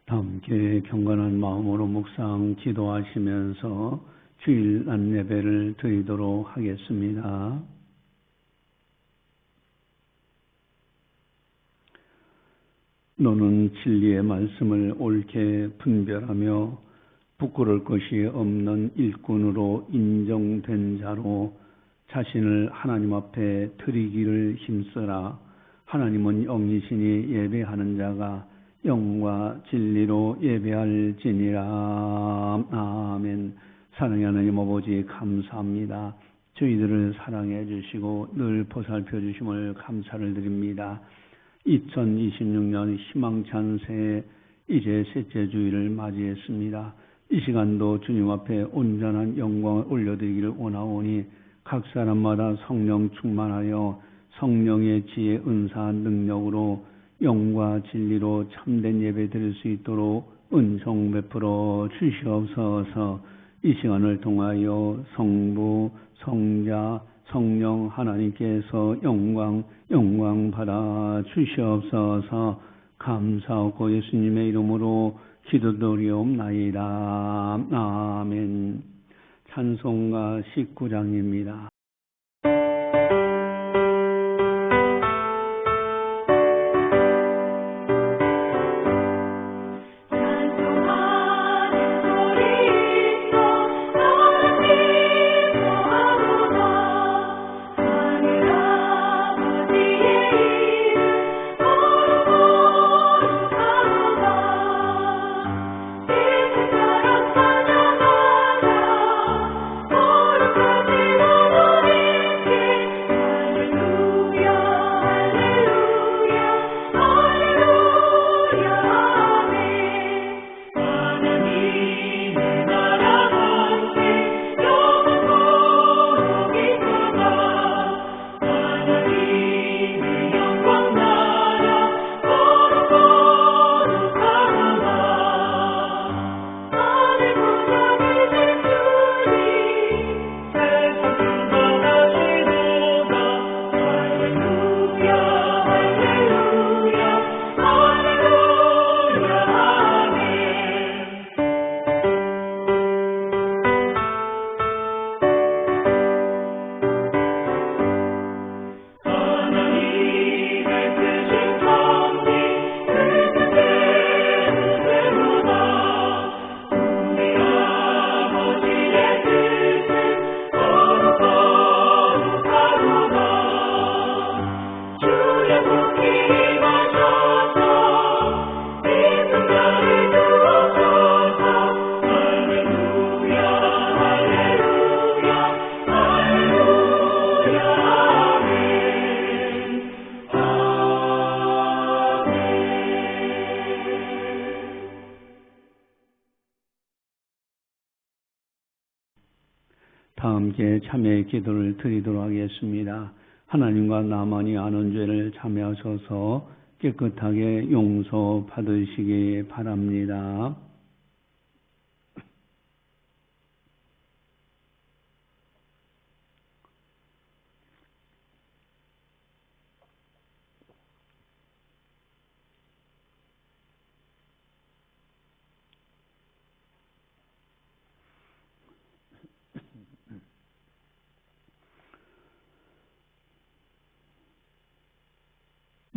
함께 경건한 마음으로 묵상 기도하시면서 주일 안예배를 드리도록 하겠습니다. 너는 진리의 말씀을 옳게 분별하며 부끄러울 것이 없는 일꾼으로 인정된 자로 자신을 하나님 앞에 드리기를 힘쓰라. 하나님은 영이시니 예배하는 자가 영과 진리로 예배할지니라. 아멘. 사랑의 하나님 아버지 감사합니다. 저희들을 사랑해 주시고 늘 보살펴 주심을 감사를 드립니다. 2026년 희망찬 새해 이제 셋째 주일을 맞이했습니다. 이 시간도 주님 앞에 온전한 영광을 올려드리기를 원하오니 각 사람마다 성령 충만하여 성령의 지혜, 은사, 능력으로 영과 진리로 참된 예배 드릴 수 있도록 은총 베풀어 주시옵소서. 이 시간을 통하여 성부, 성자, 성령 하나님께서 영광 받아 주시옵소서. 감사하고 예수님의 이름으로 기도드리옵나이다. 아멘. 찬송가 19장입니다. 다 함께 참회의 기도를 드리도록 하겠습니다. 하나님과 나만이 아는 죄를 참회하셔서 깨끗하게 용서받으시기 바랍니다.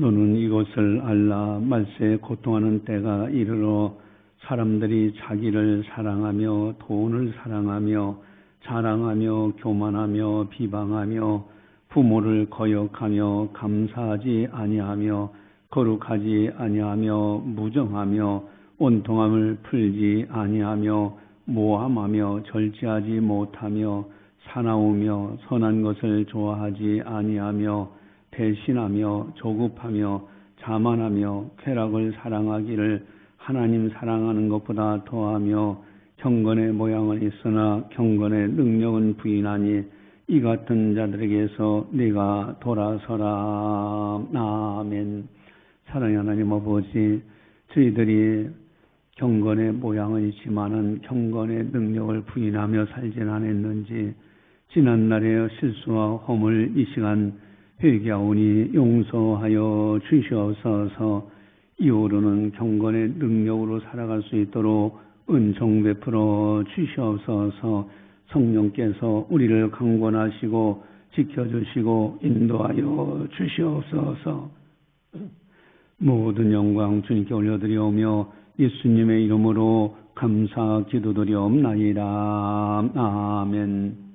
너는 이것을 알라. 말세에 고통하는 때가 이르러 사람들이 자기를 사랑하며 돈을 사랑하며 자랑하며 교만하며 비방하며 부모를 거역하며 감사하지 아니하며 거룩하지 아니하며 무정하며 온통함을 풀지 아니하며 모함하며 절제하지 못하며 사나우며 선한 것을 좋아하지 아니하며 배신하며 조급하며 자만하며 쾌락을 사랑하기를 하나님 사랑하는 것보다 더하며 경건의 모양은 있으나 경건의 능력은 부인하니 이 같은 자들에게서 네가 돌아서라. 아멘. 사랑의 하나님 아버지, 저희들이 경건의 모양은 있지만은 경건의 능력을 부인하며 살진 않았는지 지난날의 실수와 허물 이 시간 회개하오니 용서하여 주시옵소서. 이후로는 경건의 능력으로 살아갈 수 있도록 은총 베풀어 주시옵소서. 성령께서 우리를 강권하시고 지켜주시고 인도하여 주시옵소서. 모든 영광 주님께 올려드리오며 예수님의 이름으로 감사 기도드리옵나이다. 아멘.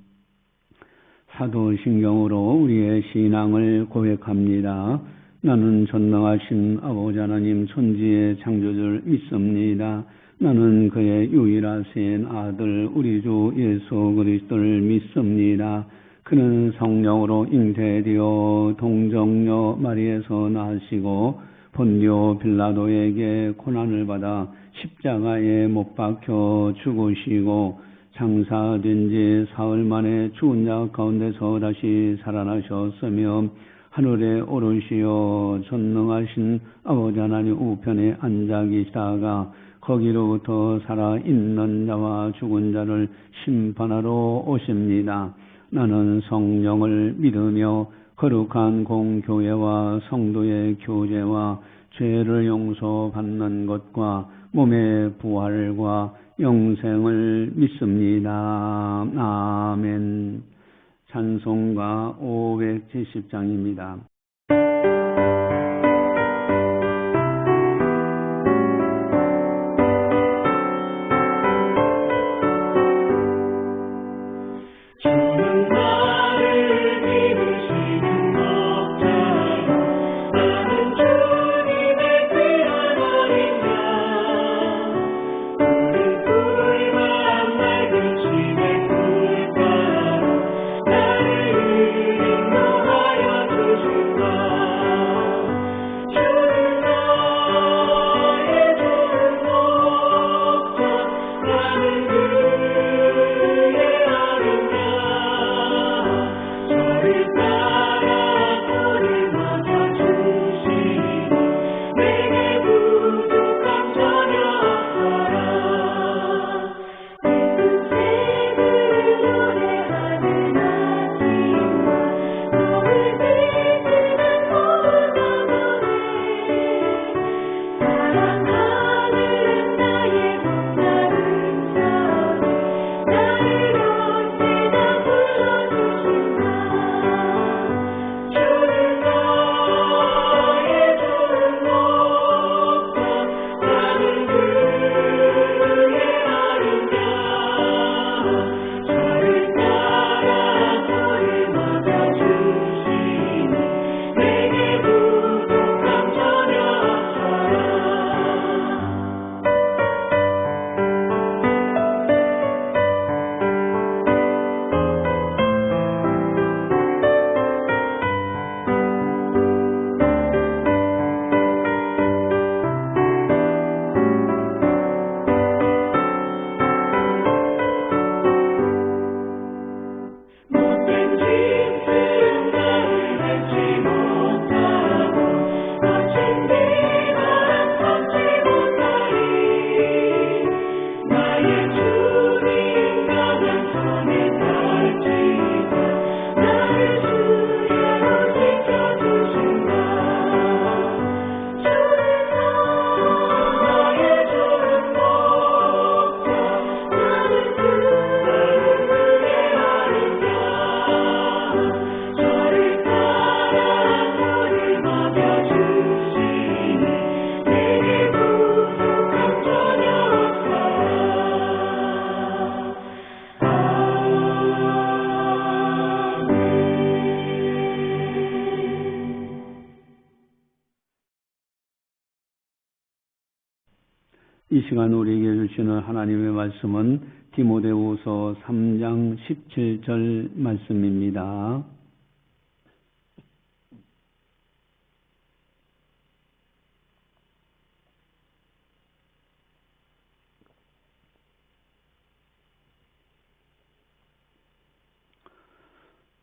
사도신경으로 우리의 신앙을 고백합니다. 나는 전능하신 아버지 하나님 천지의 창조주를 믿습니다. 나는 그의 유일하신 아들 우리 주 예수 그리스도를 믿습니다. 그는 성령으로 잉태되어 동정녀 마리에서 나시고 본디오 빌라도에게 고난을 받아 십자가에 못 박혀 죽으시고 장사된 지 사흘 만에 죽은 자 가운데서 다시 살아나셨으며 하늘에 오르시어 전능하신 아버지 하나님 우편에 앉아 계시다가 거기로부터 살아있는 자와 죽은 자를 심판하러 오십니다. 나는 성령을 믿으며 거룩한 공교회와 성도의 교제와 죄를 용서받는 것과 몸의 부활과 영생을 믿습니다. 아멘. 찬송가 570장입니다. 이 시간 우리에게 주시는 하나님의 말씀은 디모데후서 3장 17절 말씀입니다.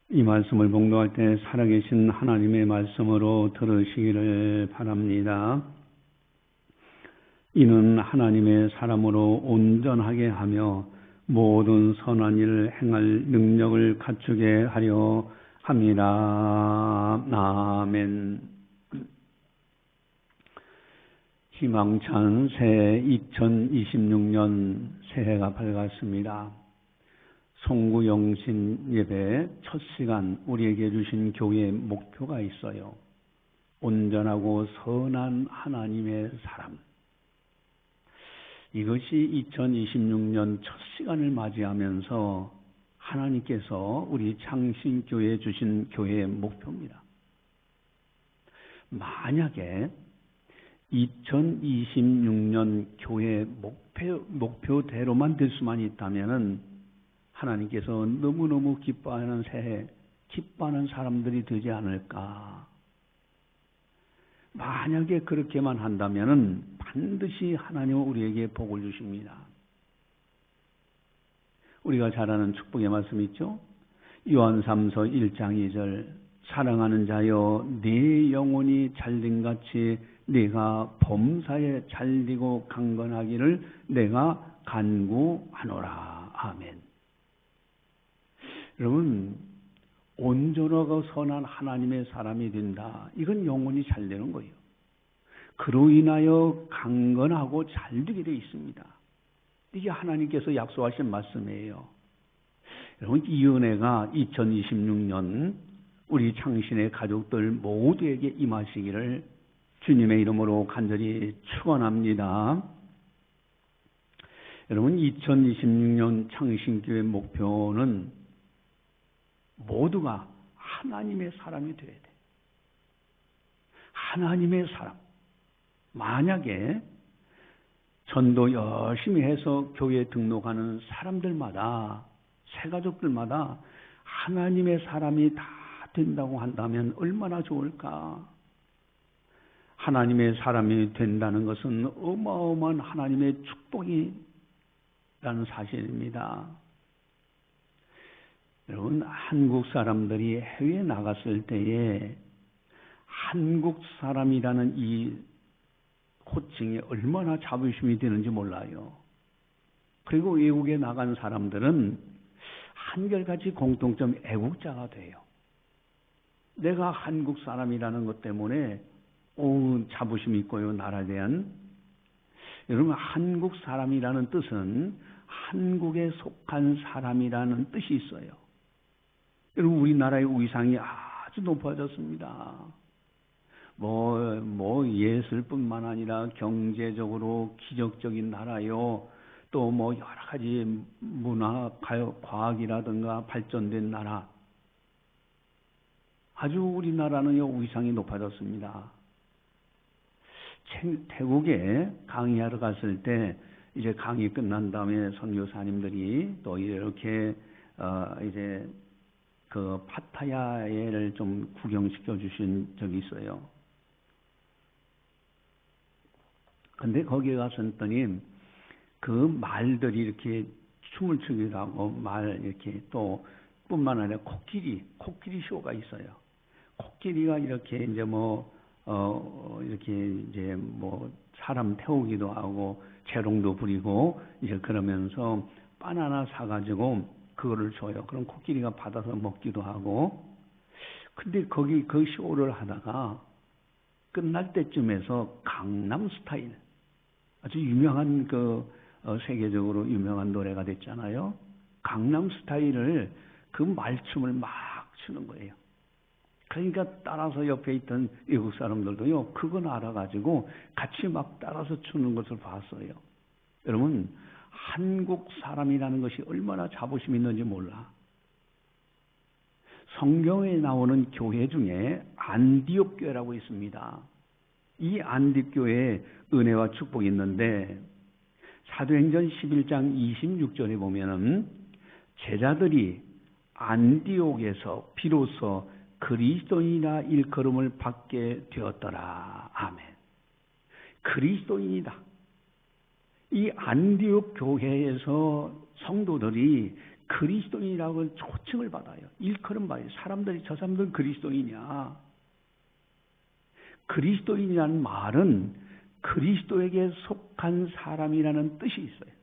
이 말씀을 봉독할 때 살아계신 하나님의 말씀으로 들으시기를 바랍니다. 이는 하나님의 사람으로 온전하게 하며 모든 선한 일을 행할 능력을 갖추게 하려 함이라. 아멘. 희망찬 새해 2026년 새해가 밝았습니다. 송구영신 예배 첫 시간 우리에게 주신 교회의 목표가 있어요. 온전하고 선한 하나님의 사람. 이것이 2026년 첫 시간을 맞이하면서 하나님께서 우리 창신교회에 주신 교회의 목표입니다. 만약에 2026년 교회 목표대로만 될 수만 있다면 하나님께서 너무너무 기뻐하는 새해, 기뻐하는 사람들이 되지 않을까. 만약에 그렇게만 한다면 반드시 하나님은 우리에게 복을 주십니다. 우리가 잘 아는 축복의 말씀 있죠? 요한삼서 1장 2절 사랑하는 자여 네 영혼이 잘됨같이 네가 범사에 잘되고 강건하기를 내가 간구하노라. 아멘. 여러분, 온전하고 선한 하나님의 사람이 된다. 이건 영혼이 잘되는 거예요. 그로 인하여 강건하고 잘되게 되어 있습니다. 이게 하나님께서 약속하신 말씀이에요. 여러분, 이 은혜가 2026년 우리 창신의 가족들 모두에게 임하시기를 주님의 이름으로 간절히 축원합니다. 여러분, 2026년 창신교회 목표는 모두가 하나님의 사람이 되어야 돼. 하나님의 사람. 만약에 전도 열심히 해서 교회에 등록하는 사람들마다, 새가족들마다 하나님의 사람이 다 된다고 한다면 얼마나 좋을까? 하나님의 사람이 된다는 것은 어마어마한 하나님의 축복이라는 사실입니다. 여러분, 한국 사람들이 해외에 나갔을 때에 한국 사람이라는 이 호칭이 얼마나 자부심이 되는지 몰라요. 그리고 외국에 나간 사람들은 한결같이 공통점 애국자가 돼요. 내가 한국 사람이라는 것 때문에 자부심이 있고요, 나라에 대한. 여러분, 한국 사람이라는 뜻은 한국에 속한 사람이라는 뜻이 있어요. 여러분, 우리나라의 위상이 아주 높아졌습니다. 예술뿐만 아니라 경제적으로 기적적인 나라요. 또 여러 가지 문화, 과학이라든가 발전된 나라. 아주 우리나라는 위상이 높아졌습니다. 태국에 강의하러 갔을 때 이제 강의 끝난 다음에 선교사님들이 또 이렇게 이제 그 파타야를 좀 구경시켜 주신 적이 있어요. 근데 거기에 갔었더니 그 말들이 이렇게 춤을 추기도 하고 이렇게 또 뿐만 아니라 코끼리 쇼가 있어요. 코끼리가 이렇게 이제 이렇게 이제 사람 태우기도 하고 재롱도 부리고 이제 그러면서 바나나 사가지고 그거를 줘요. 그럼 코끼리가 받아서 먹기도 하고. 근데 거기 그 쇼를 하다가 끝날 때쯤에서 강남 스타일, 아주 유명한 세계적으로 유명한 노래가 됐잖아요. 강남 스타일을 그 말춤을 막 추는 거예요. 그러니까 따라서 옆에 있던 외국 사람들도요, 그건 알아가지고 같이 막 따라서 추는 것을 봤어요. 여러분, 한국 사람이라는 것이 얼마나 자부심 있는지 몰라. 성경에 나오는 교회 중에 안디옥 교회라고 있습니다. 이 안디옥 교회에 은혜와 축복이 있는데 사도행전 11장 26절에 보면은 제자들이 안디옥에서 비로소 그리스도인이라 일컬음을 받게 되었더라. 아멘. 그리스도인이다. 이 안디옥 교회에서 성도들이 그리스도인이라고 초칭을 받아요. 일컬음 받아요. 저 사람들은 그리스도인이야. 그리스도인이라는 말은 그리스도에게 속한 사람이라는 뜻이 있어요.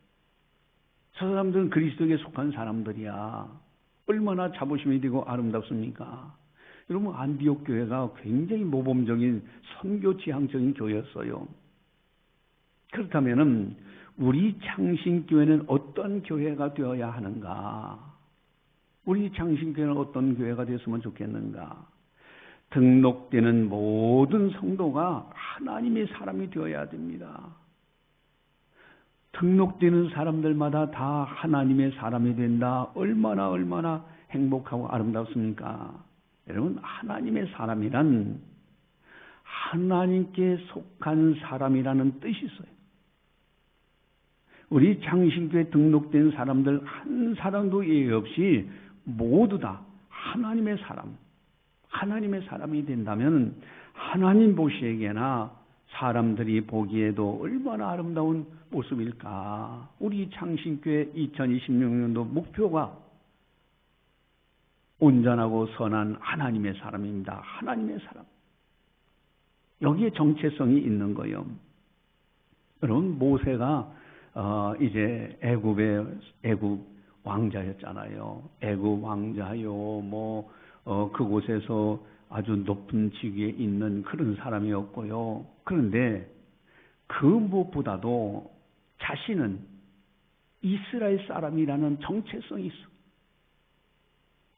저 사람들은 그리스도에게 속한 사람들이야. 얼마나 자부심이 되고 아름답습니까? 여러분, 안디옥 교회가 굉장히 모범적인 선교 지향적인 교회였어요. 그렇다면은 우리 창신교회는 어떤 교회가 되어야 하는가? 우리 창신교회는 어떤 교회가 되었으면 좋겠는가? 등록되는 모든 성도가 하나님의 사람이 되어야 됩니다. 등록되는 사람들마다 다 하나님의 사람이 된다. 얼마나 행복하고 아름답습니까? 여러분, 하나님의 사람이란 하나님께 속한 사람이라는 뜻이 있어요. 우리 창신교에 등록된 사람들 한 사람도 예외 없이 모두 다 하나님의 사람, 하나님의 사람이 된다면 하나님 보시기에나 사람들이 보기에도 얼마나 아름다운 모습일까. 우리 창신교회 2026년도 목표가 온전하고 선한 하나님의 사람입니다. 하나님의 사람. 여기에 정체성이 있는 거예요. 여러분, 모세가 이제 애굽 왕자였잖아요. 애굽 왕자요, 그곳에서 아주 높은 직위에 있는 그런 사람이었고요. 그런데 그 무엇보다도 자신은 이스라엘 사람이라는 정체성이 있어.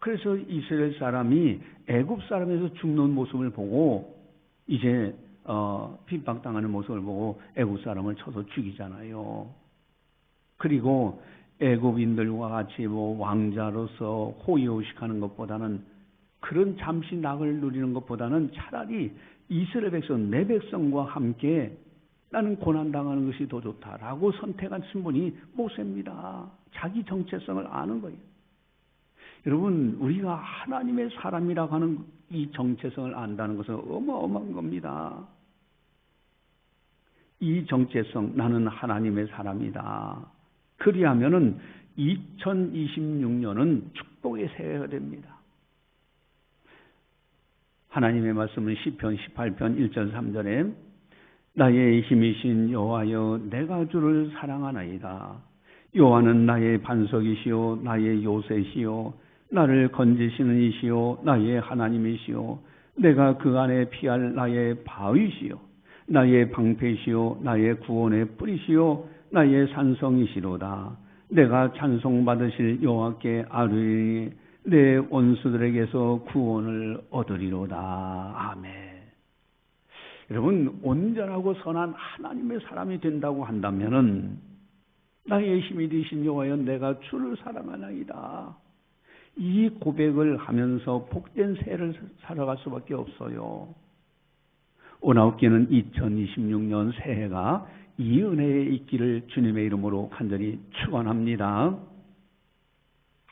그래서 이스라엘 사람이 애굽 사람에서 죽는 모습을 보고 이제 핍박당하는 모습을 보고 애굽 사람을 쳐서 죽이잖아요. 그리고 애굽인들과 같이 왕자로서 호의호식하는 것보다는 그런 잠시 낙을 누리는 것보다는 차라리 이스라엘 백성, 내 백성과 함께 나는 고난당하는 것이 더 좋다라고 선택한 신분이 모세입니다. 자기 정체성을 아는 거예요. 여러분, 우리가 하나님의 사람이라고 하는 이 정체성을 안다는 것은 어마어마한 겁니다. 이 정체성, 나는 하나님의 사람이다. 그리하면은 2026년은 축복의 새해가 됩니다. 하나님의 말씀은 시편 18편 1절 3절에 나의 힘이신 여호와여 내가 주를 사랑하나이다. 여호와는 나의 반석이시요 나의 요새시요 나를 건지시는 이시요 나의 하나님이시요 내가 그 안에 피할 나의 바위시요 나의 방패시요 나의 구원의 뿌리시요 나의 산성이시로다. 내가 찬송받으실 여호와께 아뢰니 내 원수들에게서 구원을 얻으리로다. 아멘. 여러분, 온전하고 선한 하나님의 사람이 된다고 한다면은 나의 힘이 되신 여호와여 내가 주를 사랑하나이다. 이 고백을 하면서 복된 새해를 살아갈 수밖에 없어요. 오나웃기는 2026년 새해가 이 은혜에 있기를 주님의 이름으로 간절히 축원합니다.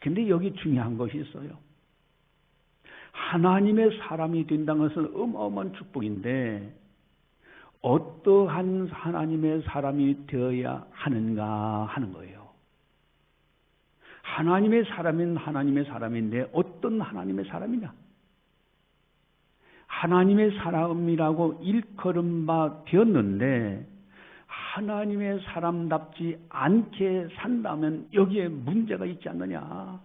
근데 여기 중요한 것이 있어요. 하나님의 사람이 된다는 것은 어마어마한 축복인데 어떠한 하나님의 사람이 되어야 하는가 하는 거예요. 하나님의 사람은 하나님의 사람인데 어떤 하나님의 사람이냐? 하나님의 사람이라고 일컬음 바 되었는데 하나님의 사람답지 않게 산다면 여기에 문제가 있지 않느냐?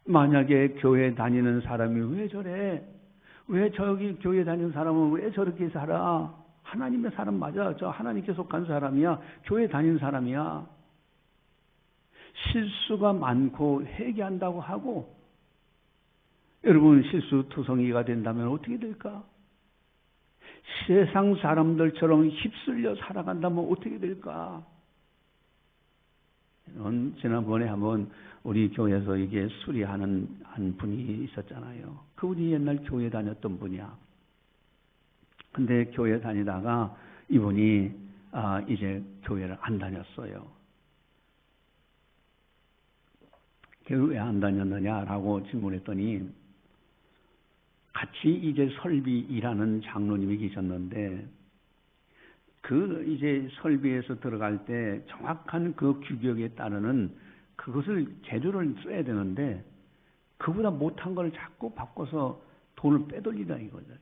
만약에 교회 다니는 사람이 왜 저래? 왜 저기 교회 다니는 사람은 왜 저렇게 살아? 하나님의 사람 맞아. 저 하나님께 속한 사람이야. 교회 다니는 사람이야. 실수가 많고 회개한다고 하고 여러분 실수투성이가 된다면 어떻게 될까? 세상 사람들처럼 휩쓸려 살아간다면 어떻게 될까? 지난번에 한번 우리 교회에서 이게 수리하는 한 분이 있었잖아요. 그분이 옛날 교회 다녔던 분이야. 근데 교회 다니다가 이분이 이제 교회를 안 다녔어요. 왜 안 다녔느냐라고 질문했더니 같이 이제 설비 일하는 장로님이 계셨는데 그 이제 설비에서 들어갈 때 정확한 그 규격에 따르는 그것을 재료를 써야 되는데 그보다 못한 걸 자꾸 바꿔서 돈을 빼돌리다 이거죠.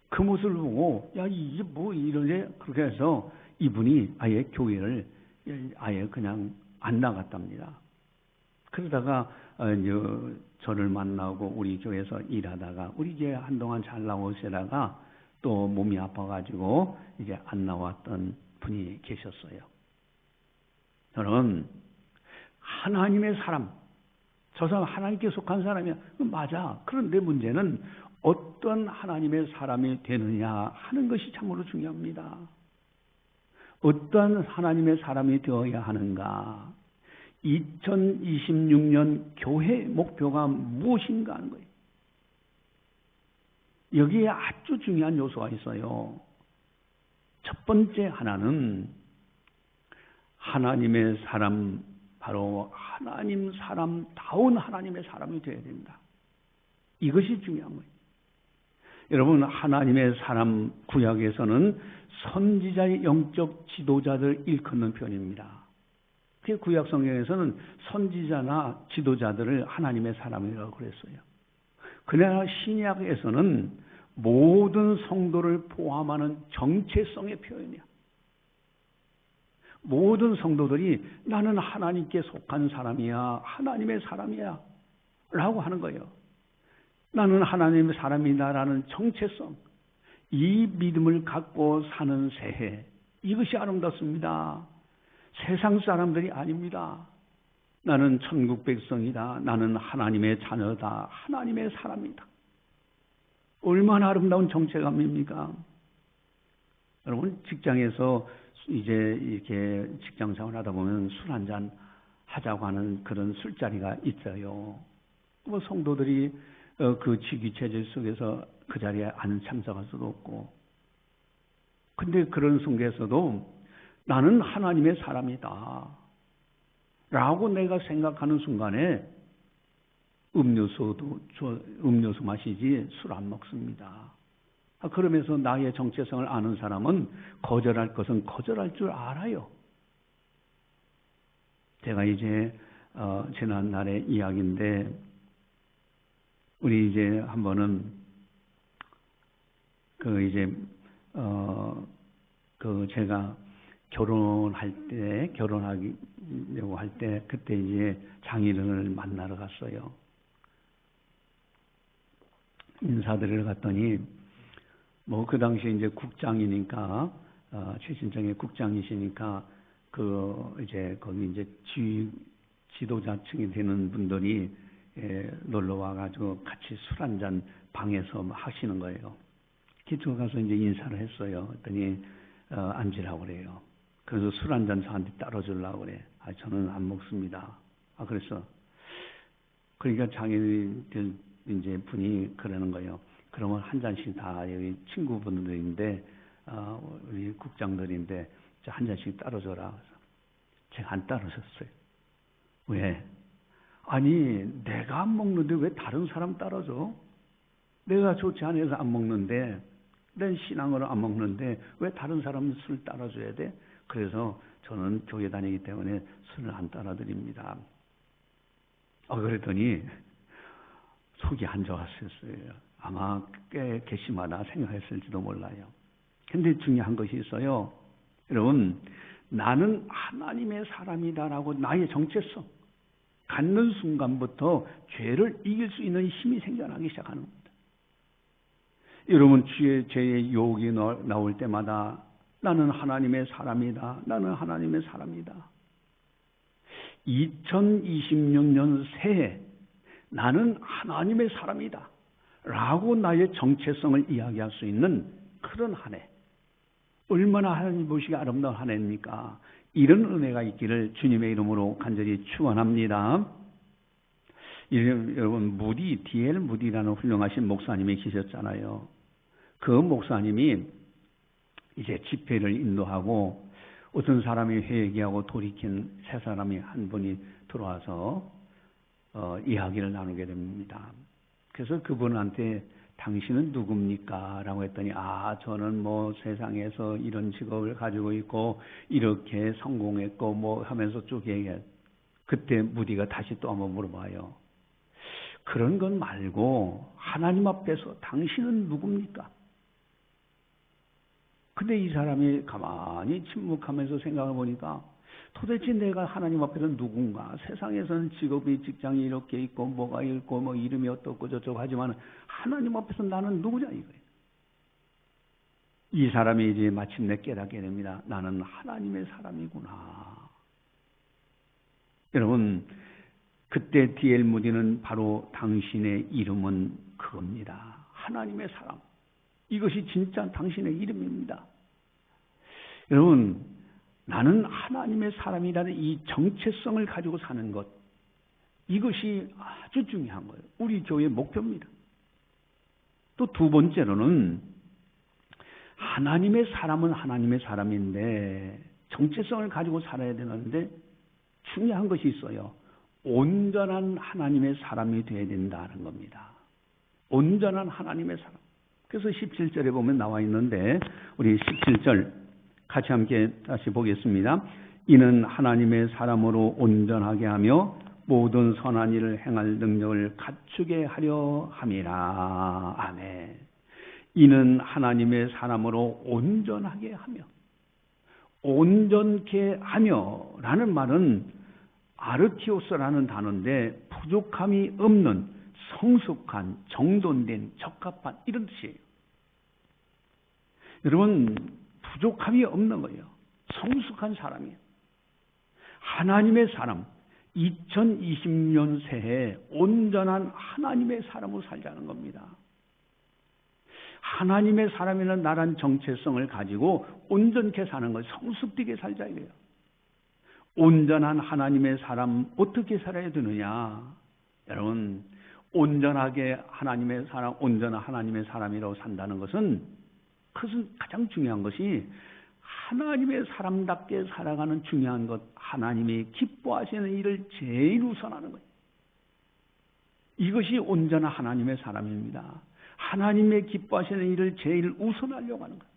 그 모습을 보고 야 이게 뭐 이러지 그렇게 해서 이분이 아예 교회를 아예 그냥 안 나갔답니다. 그러다가 저를 만나고 우리 교회에서 일하다가 우리 교회 한동안 잘 나오시다가 또 몸이 아파가지고 이제 안 나왔던 분이 계셨어요. 저는 하나님의 사람, 저 사람 하나님께 속한 사람이야. 맞아. 그런데 문제는 어떤 하나님의 사람이 되느냐 하는 것이 참으로 중요합니다. 어떤 하나님의 사람이 되어야 하는가? 2026년 교회 목표가 무엇인가 하는 거예요. 여기에 아주 중요한 요소가 있어요. 첫 번째 하나는 하나님의 사람, 바로 하나님 사람다운 하나님의 사람이 되어야 된다. 이것이 중요한 거예요. 여러분, 하나님의 사람 구약에서는 선지자의 영적 지도자들 일컫는 편입니다. 그 구약 성경에서는 선지자나 지도자들을 하나님의 사람이라고 그랬어요. 그러나 신약에서는 모든 성도를 포함하는 정체성의 표현이야. 모든 성도들이 나는 하나님께 속한 사람이야, 하나님의 사람이야 라고 하는 거예요. 나는 하나님의 사람이다라는 정체성, 이 믿음을 갖고 사는 새해, 이것이 아름답습니다. 세상 사람들이 아닙니다. 나는 천국 백성이다. 나는 하나님의 자녀다. 하나님의 사람이다. 얼마나 아름다운 정체감입니까? 여러분, 직장에서 이제 이렇게 직장 생활 하다 보면 술 한잔 하자고 하는 그런 술자리가 있어요. 뭐 성도들이 그 직위체제 속에서 그 자리에 안 참석할 수도 없고. 근데 그런 속에서도 나는 하나님의 사람이다 라고 내가 생각하는 순간에 음료수 마시지 술 안 먹습니다. 그러면서 나의 정체성을 아는 사람은 거절할 것은 거절할 줄 알아요. 제가 이제 지난날의 이야기인데, 우리 이제 한 번은 제가 결혼하려고 할 때 그때 이제 장인어른을 만나러 갔어요. 인사드리러 갔더니 뭐 그 당시에 이제 국장이니까 최신정의 국장이시니까 이제 거기 이제 지도자층이 되는 분들이 놀러 와가지고 같이 술 한잔 방에서 하시는 거예요. 기초 가서 이제 인사를 했어요. 그랬더니 앉으라고 그래요. 그래서 술 한잔 저한테 따라주려고 그래. 저는 안 먹습니다. 그래서 그러니까 장인들 이제 분이 그러는 거예요. 그러면 한 잔씩 다 여기 친구분들인데 우리 국장들인데 한 잔씩 따라줘라. 그래서 제가 안 따라줬어요. 왜? 아니, 내가 안 먹는데 왜 다른 사람 따라줘? 내가 좋지 않아서 안 먹는데, 내 신앙으로 안 먹는데 왜 다른 사람 술 따라줘야 돼? 그래서 저는 교회 다니기 때문에 술을 안 따라드립니다. 그랬더니 속이 안 좋았었어요. 아마 꽤 괘씸하다 생각했을지도 몰라요. 근데 중요한 것이 있어요. 여러분, 나는 하나님의 사람이다라고 나의 정체성 갖는 순간부터 죄를 이길 수 있는 힘이 생겨나기 시작하는 겁니다. 여러분, 죄의 유혹이 나올 때마다 나는 하나님의 사람이다. 나는 하나님의 사람이다. 2026년 새해 나는 하나님의 사람이다 라고 나의 정체성을 이야기할 수 있는 그런 한 해. 얼마나 하나님 보시기 아름다운 한 해입니까? 이런 은혜가 있기를 주님의 이름으로 간절히 축원합니다. 여러분, D.L. 무디라는 훌륭하신 목사님이 계셨잖아요. 그 목사님이 이제 집회를 인도하고 어떤 사람이 회개하고 돌이킨 세 사람이 한 분이 들어와서 이야기를 나누게 됩니다. 그래서 그분한테 당신은 누굽니까? 라고 했더니 저는 뭐 세상에서 이런 직업을 가지고 있고 이렇게 성공했고 뭐 하면서 쭉 얘기해. 그때 무디가 다시 또 한번 물어봐요. 그런 건 말고 하나님 앞에서 당신은 누굽니까? 근데 이 사람이 가만히 침묵하면서 생각해 보니까 도대체 내가 하나님 앞에서 누군가? 세상에서는 직업이, 직장이 이렇게 있고 뭐가 있고 뭐 이름이 어떻고 저쩌고 하지만 하나님 앞에서 나는 누구냐 이거예요. 이 사람이 이제 마침내 깨닫게 됩니다. 나는 하나님의 사람이구나. 여러분, 그때 D.L. 무디는 바로 당신의 이름은 그겁니다. 하나님의 사람. 이것이 진짜 당신의 이름입니다. 여러분, 나는 하나님의 사람이라는 이 정체성을 가지고 사는 것, 이것이 아주 중요한 거예요. 우리 교회의 목표입니다. 또 두 번째로는 하나님의 사람은 하나님의 사람인데 정체성을 가지고 살아야 되는데 중요한 것이 있어요. 온전한 하나님의 사람이 되어야 된다는 겁니다. 온전한 하나님의 사람. 그래서 17절에 보면 나와 있는데 우리 17절 같이 함께 다시 보겠습니다. 이는 하나님의 사람으로 온전하게 하며 모든 선한 일을 행할 능력을 갖추게 하려 함이라. 아멘. 이는 하나님의 사람으로 온전하게 하며, 온전케 하며 라는 말은 아르티오스라는 단어인데 부족함이 없는 성숙한, 정돈된, 적합한 이런 뜻이에요. 여러분, 부족함이 없는 거예요. 성숙한 사람이에요. 하나님의 사람, 2020년 새해 온전한 하나님의 사람으로 살자는 겁니다. 하나님의 사람이라는 나란 정체성을 가지고 온전케 사는 것, 성숙되게 살자 이거예요. 온전한 하나님의 사람 어떻게 살아야 되느냐? 여러분, 온전하게 하나님의 사람, 온전한 하나님의 사람이라고 산다는 것은 그것은 가장 중요한 것이 하나님의 사람답게 살아가는 중요한 것, 하나님이 기뻐하시는 일을 제일 우선하는 거예요. 이것이 온전한 하나님의 사람입니다. 하나님의 기뻐하시는 일을 제일 우선하려고 하는 거예요.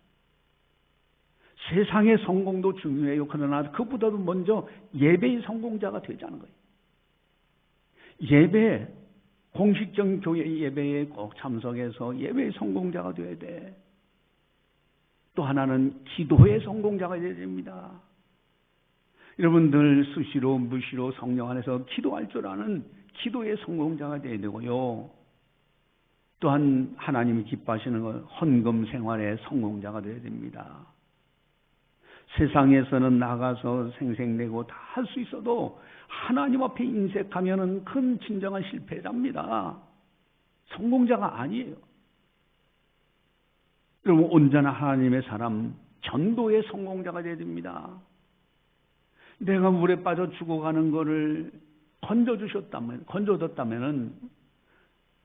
세상의 성공도 중요해요. 그러나 그보다도 먼저 예배의 성공자가 되자는 거예요. 예배, 공식적인 교회 예배에 꼭 참석해서 예배의 성공자가 되어야 돼. 또 하나는 기도의 성공자가 되어야 됩니다. 여러분들 수시로 무시로 성령 안에서 기도할 줄 아는 기도의 성공자가 되어야 되고요. 또한 하나님이 기뻐하시는 건 헌금 생활의 성공자가 되어야 됩니다. 세상에서는 나가서 생색내고 다 할 수 있어도 하나님 앞에 인색하면은 큰 진정한 실패자입니다. 성공자가 아니에요. 여러분, 온전한 하나님의 사람, 전도의 성공자가 되어야 됩니다. 내가 물에 빠져 죽어가는 거를 건져줬다면은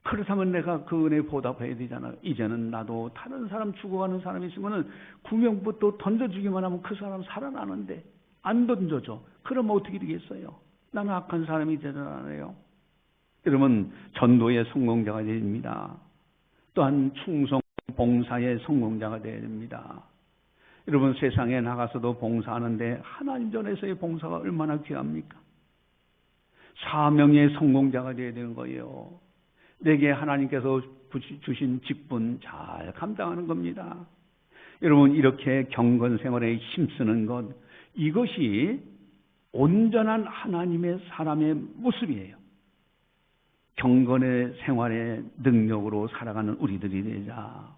그렇다면 내가 그 은혜에 보답해야 되잖아요. 이제는 나도 다른 사람 죽어가는 사람이 있으면은 구명부터 던져주기만 하면 그 사람 살아나는데 안 던져줘. 그러면 어떻게 되겠어요? 나는 악한 사람이 되잖아요. 여러분, 전도의 성공자가 됩니다. 또한 충성 봉사의 성공자가 되어야 됩니다. 여러분, 세상에 나가서도 봉사하는데 하나님 전에서의 봉사가 얼마나 귀합니까? 사명의 성공자가 되어야 되는 거예요. 내게 하나님께서 주신 직분 잘 감당하는 겁니다. 여러분, 이렇게 경건 생활에 힘쓰는 것, 이것이 온전한 하나님의 사람의 모습이에요. 경건의 생활의 능력으로 살아가는 우리들이 되자.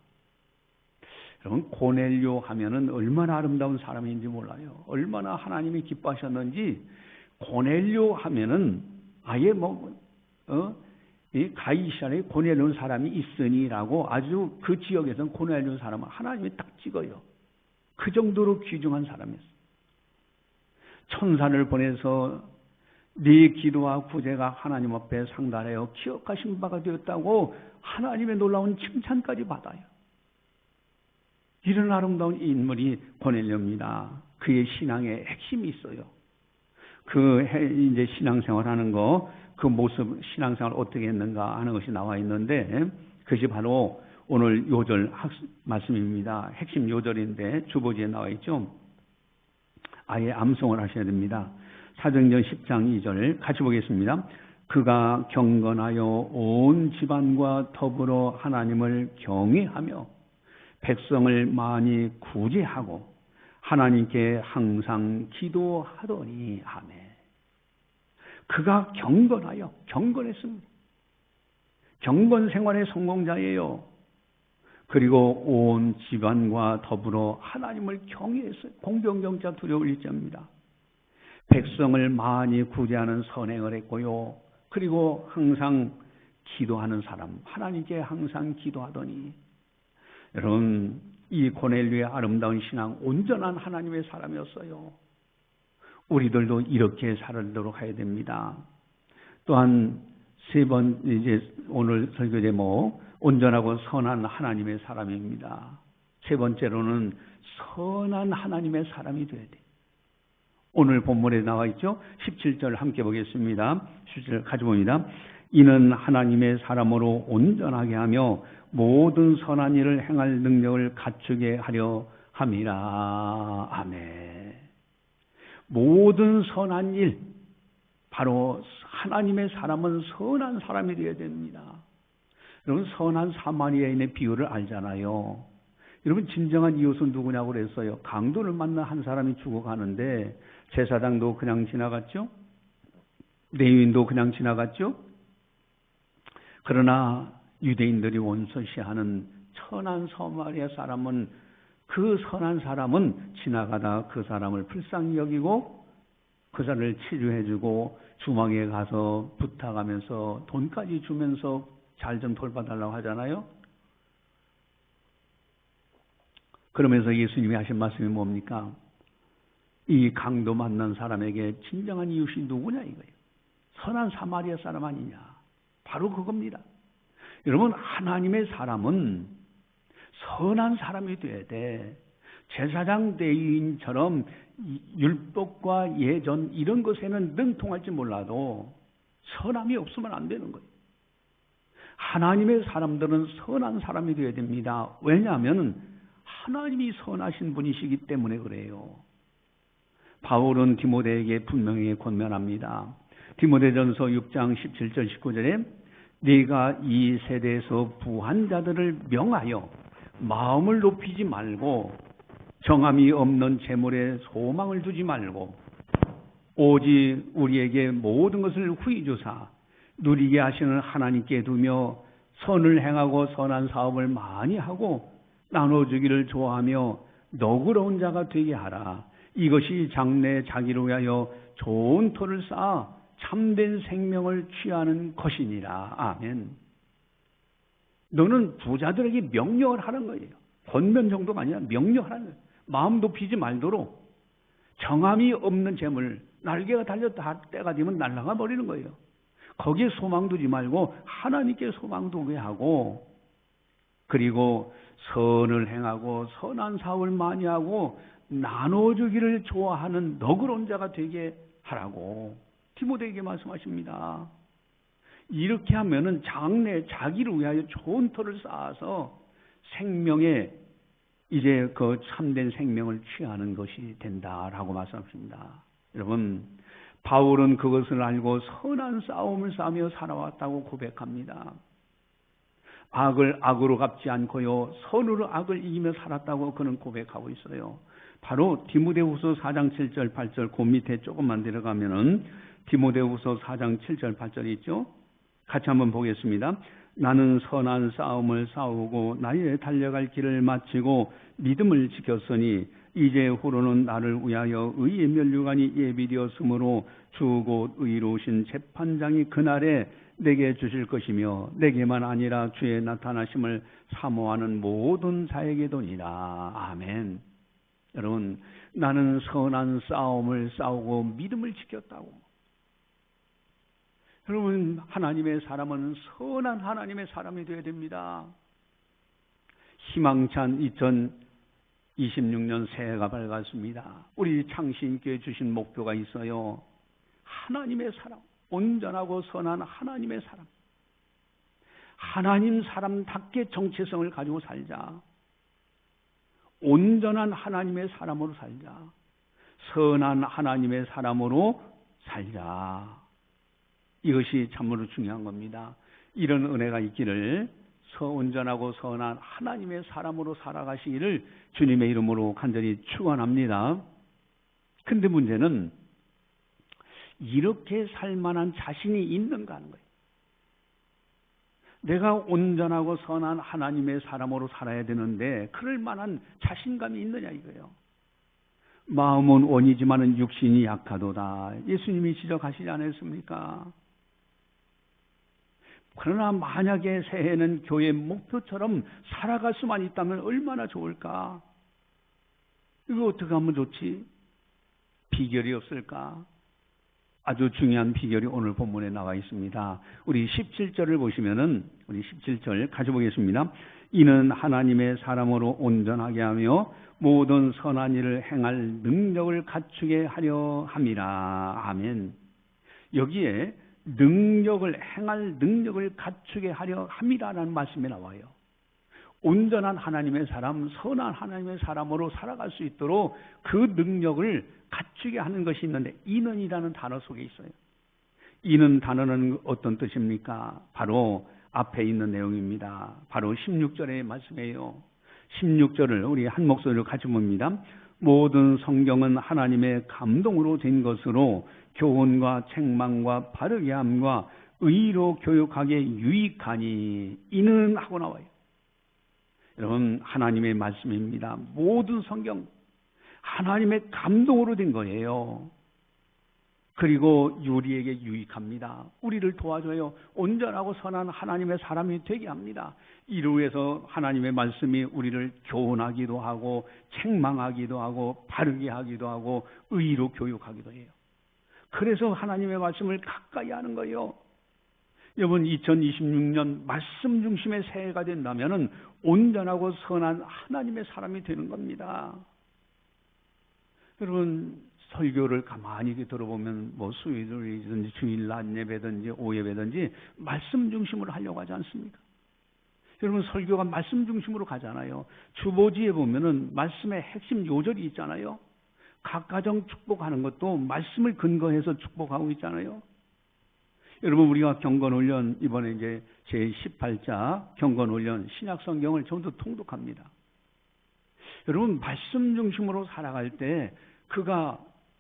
여러분, 고넬료 하면은 얼마나 아름다운 사람인지 몰라요. 얼마나 하나님이 기뻐하셨는지. 고넬료 하면은 아예 이 가이시아에 고넬료는 사람이 있으니라고 아주 그 지역에서는 고넬료 사람은 하나님이 딱 찍어요. 그 정도로 귀중한 사람이었어요. 천사를 보내서 네 기도와 구제가 하나님 앞에 상달하여 기억하신 바가 되었다고 하나님의 놀라운 칭찬까지 받아요. 이런 아름다운 인물이 고넬료입니다. 그의 신앙에 핵심이 있어요. 이제 신앙생활하는 거, 그 모습, 신앙생활 어떻게 했는가 하는 것이 나와 있는데, 그것이 바로 오늘 요절 말씀입니다. 핵심 요절인데 주보지에 나와 있죠. 아예 암송을 하셔야 됩니다. 사도행전 10장 2절 같이 보겠습니다. 그가 경건하여 온 집안과 더불어 하나님을 경외하며 백성을 많이 구제하고 하나님께 항상 기도하더니 아멘. 그가 경건했습니다. 경건 생활의 성공자예요. 그리고 온 집안과 더불어 하나님을 경외해서 공경경자 두려울 일자입니다. 백성을 많이 구제하는 선행을 했고요. 그리고 항상 기도하는 사람, 하나님께 항상 기도하더니, 여러분 이 고넬료의 아름다운 신앙, 온전한 하나님의 사람이었어요. 우리들도 이렇게 살도록 해야 됩니다. 또한 세 번, 이제 오늘 설교 제목 온전하고 선한 하나님의 사람입니다. 세 번째로는 선한 하나님의 사람이 돼야 돼. 오늘 본문에 나와 있죠. 17절 함께 보겠습니다. 17절 가지고 봅니다. 이는 하나님의 사람으로 온전하게 하며 모든 선한 일을 행할 능력을 갖추게 하려 함이라. 아멘. 모든 선한 일, 바로 하나님의 사람은 선한 사람이 되어야 됩니다. 여러분 선한 사마리아인의 비유를 알잖아요. 여러분 진정한 이웃은 누구냐고 그랬어요. 강도를 만나 한 사람이 죽어가는데 제사장도 그냥 지나갔죠. 레위인도 그냥 지나갔죠. 그러나 유대인들이 원소시하는 선한 사마리아 사람은, 그 선한 사람은 지나가다 그 사람을 불쌍히 여기고 그 사람을 치료해주고 주막에 가서 부탁하면서 돈까지 주면서 잘 좀 돌봐달라고 하잖아요. 그러면서 예수님이 하신 말씀이 뭡니까? 이 강도 만난 사람에게 진정한 이웃이 누구냐 이거예요. 선한 사마리아 사람 아니냐. 바로 그겁니다. 여러분 하나님의 사람은 선한 사람이 돼야 돼. 제사장 레위인처럼 율법과 예전 이런 것에는 능통할지 몰라도 선함이 없으면 안 되는 거예요. 하나님의 사람들은 선한 사람이 되어야 됩니다. 왜냐하면 하나님이 선하신 분이시기 때문에 그래요. 바울은 디모데에게 분명히 권면합니다. 디모데전서 6장 17절 19절에 네가 이 세대에서 부한 자들을 명하여 마음을 높이지 말고 정함이 없는 재물에 소망을 두지 말고 오직 우리에게 모든 것을 후히 주사 누리게 하시는 하나님께 두며 선을 행하고 선한 사업을 많이 하고 나눠주기를 좋아하며 너그러운 자가 되게 하라. 이것이 장래 자기를 위하여 좋은 터를 쌓아 참된 생명을 취하는 것이니라. 아멘. 너는 부자들에게 명령을 하는 거예요. 권면 정도가 아니라 명령하는 거예요. 마음 높이지 말도록 정함이 없는 재물, 날개가 달렸다 때가 되면 날아가 버리는 거예요. 거기에 소망 두지 말고 하나님께 소망 두게 하고, 그리고 선을 행하고 선한 사업을 많이 하고 나눠주기를 좋아하는 너그러운 자가 되게 하라고 디모데에게 말씀하십니다. 이렇게 하면은 장래 자기를 위하여 좋은 터를 쌓아서 생명에 이제 그 참된 생명을 취하는 것이 된다라고 말씀하십니다. 여러분 바울은 그것을 알고 선한 싸움을 싸우며 살아왔다고 고백합니다. 악을 악으로 갚지 않고요 선으로 악을 이기며 살았다고 그는 고백하고 있어요. 바로 디모데후서 4장 7절 8절 그 밑에 조금만 내려가면은 디모데후서 4장 7절 8절이 있죠. 같이 한번 보겠습니다. 나는 선한 싸움을 싸우고 나의 달려갈 길을 마치고 믿음을 지켰으니 이제 후로는 나를 위하여 의의 면류관이 예비되었으므로 주 곧 의로우신 재판장이 그날에 내게 주실 것이며 내게만 아니라 주의 나타나심을 사모하는 모든 자에게도니라. 아멘. 여러분 나는 선한 싸움을 싸우고 믿음을 지켰다고. 여러분 하나님의 사람은 선한 하나님의 사람이 되어야 됩니다. 희망찬 2026년 새해가 밝았습니다. 우리 창신교회 주신 목표가 있어요. 하나님의 사람, 온전하고 선한 하나님의 사람, 하나님 사람답게 정체성을 가지고 살자. 온전한 하나님의 사람으로 살자. 선한 하나님의 사람으로 살자. 이것이 참으로 중요한 겁니다. 이런 은혜가 있기를 온전하고 선한 하나님의 사람으로 살아가시기를 주님의 이름으로 간절히 축원합니다. 근데 문제는 이렇게 살 만한 자신이 있는가 하는 거예요. 내가 온전하고 선한 하나님의 사람으로 살아야 되는데 그럴 만한 자신감이 있느냐 이거예요. 마음은 원이지만은 육신이 약하도다. 예수님이 지적하시지 않았습니까? 그러나 만약에 새해는 교회 목표처럼 살아갈 수만 있다면 얼마나 좋을까? 이거 어떻게 하면 좋지? 비결이 없을까? 아주 중요한 비결이 오늘 본문에 나와 있습니다. 우리 17절을 보시면은, 우리 17절 가져보겠습니다. 이는 하나님의 사람으로 온전하게 하며 모든 선한 일을 행할 능력을 갖추게 하려 함이라. 아멘. 여기에 행할 능력을 갖추게 하려 함이라는 말씀이 나와요. 온전한 하나님의 사람, 선한 하나님의 사람으로 살아갈 수 있도록 그 능력을 갖추게 하는 것이 있는데, 이는이라는 단어 속에 있어요. 이는 단어는 어떤 뜻입니까? 바로 앞에 있는 내용입니다. 바로 16절의 말씀이에요. 16절을 우리 한 목소리로 같이 봅니다. 모든 성경은 하나님의 감동으로 된 것으로 교훈과 책망과 바르게 함과 의로 교육하게 유익하니, 이는 하고 나와요. 여러분, 하나님의 말씀입니다. 모든 성경 하나님의 감동으로 된 거예요. 그리고 우리에게 유익합니다. 우리를 도와줘요. 온전하고 선한 하나님의 사람이 되게 합니다. 이를 위해서 하나님의 말씀이 우리를 교훈하기도 하고 책망하기도 하고 바르게 하기도 하고 의로 교육하기도 해요. 그래서 하나님의 말씀을 가까이 하는 거예요. 여러분, 2026년 말씀 중심의 새해가 된다면 온전하고 선한 하나님의 사람이 되는 겁니다. 여러분, 설교를 가만히 들어보면 뭐 수요일이든지 주일 낮 예배든지 오예배든지 말씀 중심으로 하려고 하지 않습니까? 여러분, 설교가 말씀 중심으로 가잖아요. 주보지에 보면은 말씀의 핵심 요절이 있잖아요. 각 가정 축복하는 것도 말씀을 근거해서 축복하고 있잖아요. 여러분, 우리가 경건훈련, 이번에 이제 제18자 경건훈련 신약 성경을 전부 통독합니다. 여러분, 말씀 중심으로 살아갈 때 그가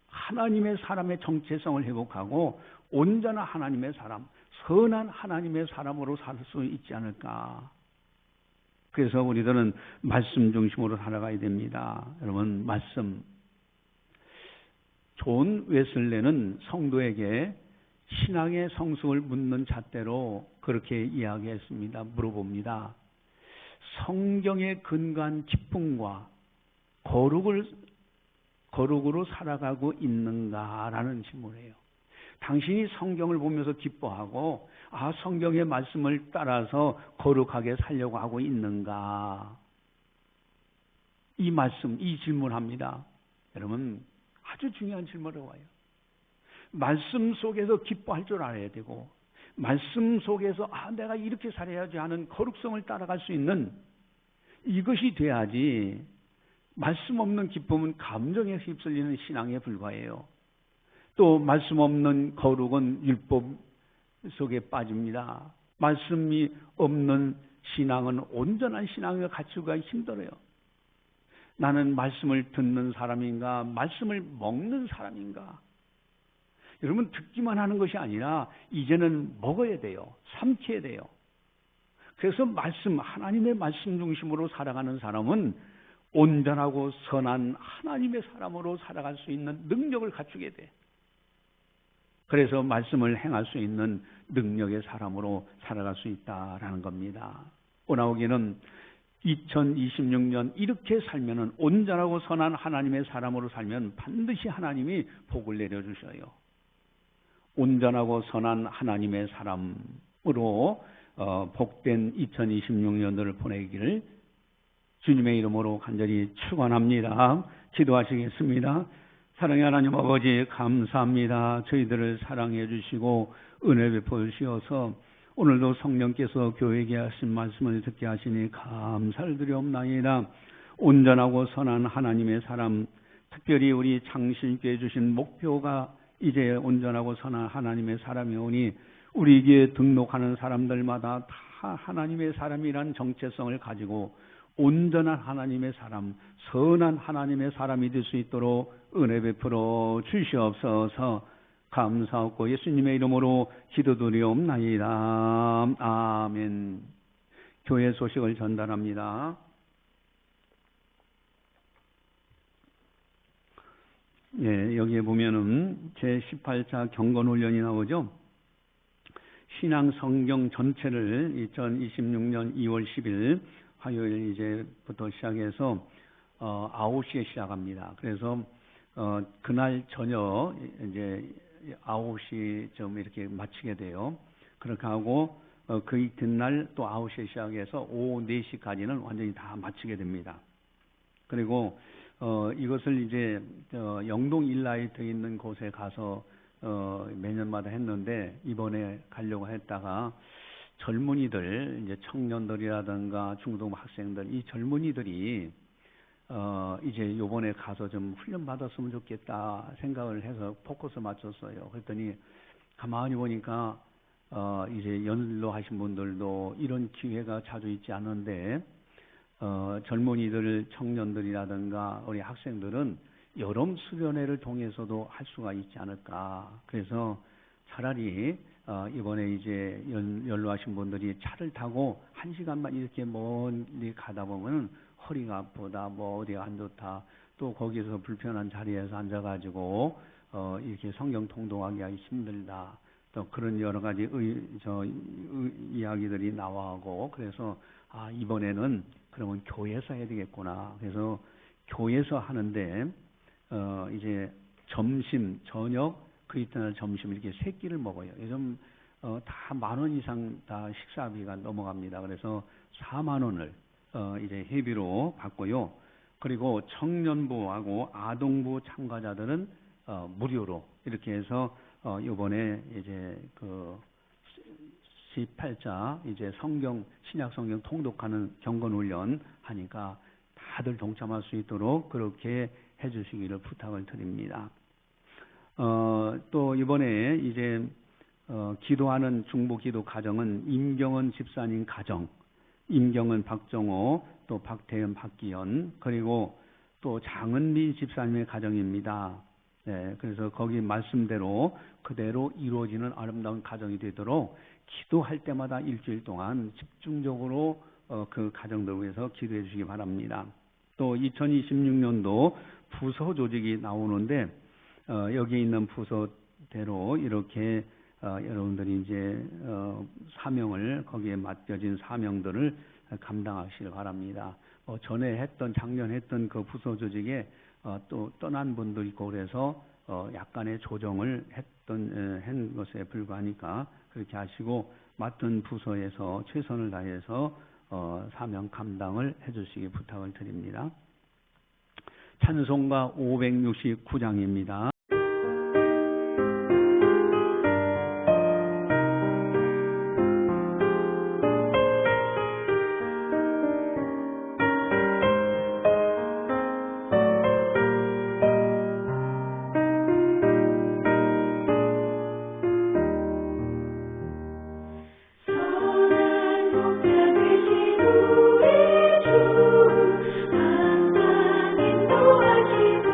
하나님의 사람의 정체성을 회복하고 온전한 하나님의 사람, 선한 하나님의 사람으로 살 수 있지 않을까. 그래서 우리들은 말씀 중심으로 살아가야 됩니다. 여러분, 말씀. 존 웨슬레는 성도에게 신앙의 성숙을 묻는 잣대로 그렇게 이야기했습니다. 물어봅니다. 성경에 근거한 기쁨과 거룩으로 살아가고 있는가라는 질문이에요. 당신이 성경을 보면서 기뻐하고 성경의 말씀을 따라서 거룩하게 살려고 하고 있는가? 이 말씀, 이 질문합니다. 여러분, 아주 중요한 질문이 와요. 말씀 속에서 기뻐할 줄 알아야 되고, 말씀 속에서 내가 이렇게 살아야지 하는 거룩성을 따라갈 수 있는 이것이 돼야지. 말씀 없는 기쁨은 감정에 휩쓸리는 신앙에 불과해요. 또 말씀 없는 거룩은 율법 속에 빠집니다. 말씀이 없는 신앙은 온전한 신앙을 갖추기가 힘들어요. 나는 말씀을 듣는 사람인가, 말씀을 먹는 사람인가? 여러분, 듣기만 하는 것이 아니라 이제는 먹어야 돼요. 삼켜야 돼요. 그래서 하나님의 말씀 중심으로 살아가는 사람은 온전하고 선한 하나님의 사람으로 살아갈 수 있는 능력을 갖추게 돼. 그래서 말씀을 행할 수 있는 능력의 사람으로 살아갈 수 있다라는 겁니다. 오나오기는 2026년 이렇게 살면은, 온전하고 선한 하나님의 사람으로 살면 반드시 하나님이 복을 내려주셔요. 온전하고 선한 하나님의 사람으로 복된 2026년도를 보내기를 주님의 이름으로 간절히 축원합니다. 기도하시겠습니다. 사랑의 하나님 아버지, 감사합니다. 저희들을 사랑해 주시고 은혜 베풀어 주시어서 오늘도 성령께서 교회에게 하신 말씀을 듣게 하시니 감사를 드리옵나이다. 온전하고 선한 하나님의 사람, 특별히 우리 장신께 주신 목표가 이제 온전하고 선한 하나님의 사람이 오니 우리에게 등록하는 사람들마다 다 하나님의 사람이란 정체성을 가지고 온전한 하나님의 사람, 선한 하나님의 사람이 될 수 있도록 은혜 베풀어 주시옵소서. 감사하고 예수님의 이름으로 기도드리옵나이다. 아멘. 교회 소식을 전달합니다. 예, 여기에 보면은 제18차 경건훈련이 나오죠. 신앙 성경 전체를 2026년 2월 10일 화요일 이제부터 시작해서 9시에 시작합니다. 그래서 그날 저녁 이제 9시쯤 이렇게 마치게 돼요. 그렇게 하고 그 이튿날 또 9시에 시작해서 오후 4시까지는 완전히 다 마치게 됩니다. 그리고 이것을 이제 영동 일라이트에 있는 곳에 가서 매년마다 했는데 이번에 가려고 했다가 젊은이들 이제 청년들이라든가 중고등 학생들 이 젊은이들이 이제 요번에 가서 좀 훈련 받았으면 좋겠다 생각을 해서 포커스 맞췄어요. 그랬더니 가만히 보니까 이제 연로하신 분들도 이런 기회가 자주 있지 않은데 젊은이들, 청년들이라든가 우리 학생들은 여름 수련회를 통해서도 할 수가 있지 않을까. 그래서 차라리 이번에 이제 연로하신 분들이 차를 타고 1시간만 이렇게 멀리 가다 보면 허리가 아프다, 뭐 어디가 안 좋다, 또 거기서 불편한 자리에서 앉아가지고 이렇게 성경 통독하기가 힘들다. 또 그런 여러 가지 이야기들이 나와고 그래서 이번에는 그러면 교회에서 해야 되겠구나. 그래서 교회에서 하는데 이제 점심, 저녁, 그 이튿날 점심 이렇게 3끼를 먹어요. 요즘 다 10,000원 이상 다 식사비가 넘어갑니다. 그래서 40,000원을 이제 회비로 받고요. 그리고 청년부하고 아동부 참가자들은 무료로 이렇게 해서 이번에 이제 그 18자 이제 신약 성경 통독하는 경건훈련 하니까 다들 동참할 수 있도록 그렇게 해주시기를 부탁을 드립니다. 또 이번에 이제 기도하는 중보기도 가정은 임경은 집사님 가정, 임경은 박정호, 또 박태현, 박기현, 그리고 또 장은미 집사님의 가정입니다. 네, 그래서 거기 말씀대로 그대로 이루어지는 아름다운 가정이 되도록 기도할 때마다 일주일 동안 집중적으로 그 가정들 위해서 기도해 주시기 바랍니다. 또 2026년도 부서 조직이 나오는데 여기 있는 부서대로 이렇게 여러분들이 이제 사명을 거기에 맡겨진 사명들을 감당하시길 바랍니다. 전에 작년 했던 그 부서 조직에 또 떠난 분도 있고 그래서 약간의 조정을 한 것에 불과하니까 그렇게 하시고 맡은 부서에서 최선을 다해서 사명 감당을 해주시기 부탁을 드립니다. 찬송가 569장입니다. 하나님 도와주시고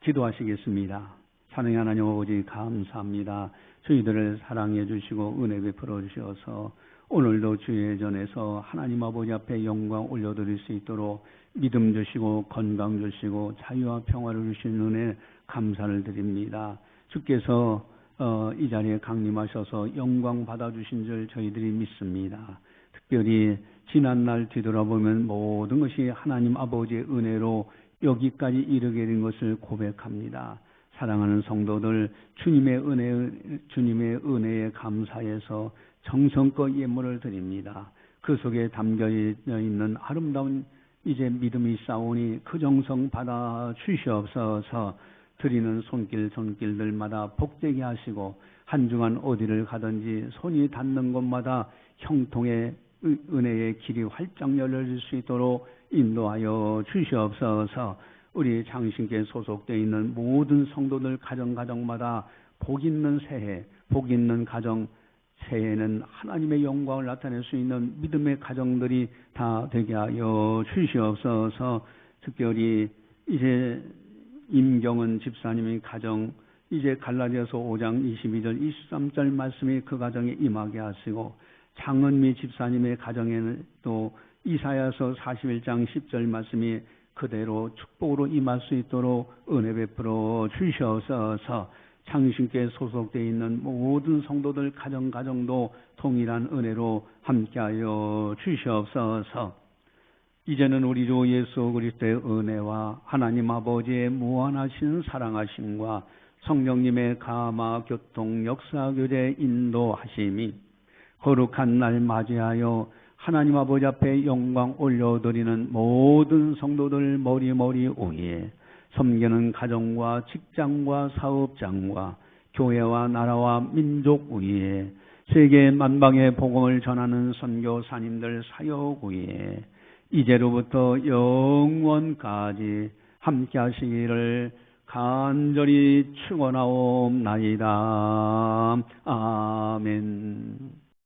기도하시겠습니다. 사랑의 하나님 아버지 감사합니다. 저희들을 사랑해 주시고 은혜 베풀어 주셔서 오늘도 주의 전에서 하나님 아버지 앞에 영광 올려드릴 수 있도록 믿음 주시고 건강 주시고 자유와 평화를 주신 은혜 감사를 드립니다. 주께서 이 자리에 강림하셔서 영광 받아주신 줄 저희들이 믿습니다. 특별히 지난날 뒤돌아보면 모든 것이 하나님 아버지의 은혜로 여기까지 이르게 된 것을 고백합니다. 사랑하는 성도들, 주님의 은혜에 감사해서 정성껏 예물을 드립니다. 그 속에 담겨 있는 아름다운 이제 믿음이 싸우니 그 정성 받아 주시옵소서. 드리는 손길들마다 복되게 하시고 한 주간 어디를 가든지 손이 닿는 곳마다 형통의 은혜의 길이 활짝 열려질 수 있도록 인도하여 주시옵소서. 우리 장신께 소속되어 있는 모든 성도들 가정마다 복 있는 새해, 복 있는 가정, 새해에는 하나님의 영광을 나타낼 수 있는 믿음의 가정들이 다 되게 하여 주시옵소서. 특별히 이제 임경은 집사님의 가정, 이제 갈라디아서 5장 22절 23절 말씀이 그 가정에 임하게 하시고, 장은미 집사님의 가정에는 또 이사야서 41장 10절 말씀이 그대로 축복으로 임할 수 있도록 은혜 베풀어 주시옵소서. 장신께 소속되어 있는 모든 성도들 가정도 동일한 은혜로 함께하여 주시옵소서. 이제는 우리 주 예수 그리스도의 은혜와 하나님 아버지의 무한하신 사랑하심과 성령님의 감화 교통 역사 교제 인도하심이 거룩한 날 맞이하여 하나님 아버지 앞에 영광 올려드리는 모든 성도들 머리 위에 섬기는 가정과 직장과 사업장과 교회와 나라와 민족 위에 세계 만방의 복음을 전하는 선교사님들 사역 위에 이제로부터 영원까지 함께 하시기를 간절히 축원하옵나이다. 아멘.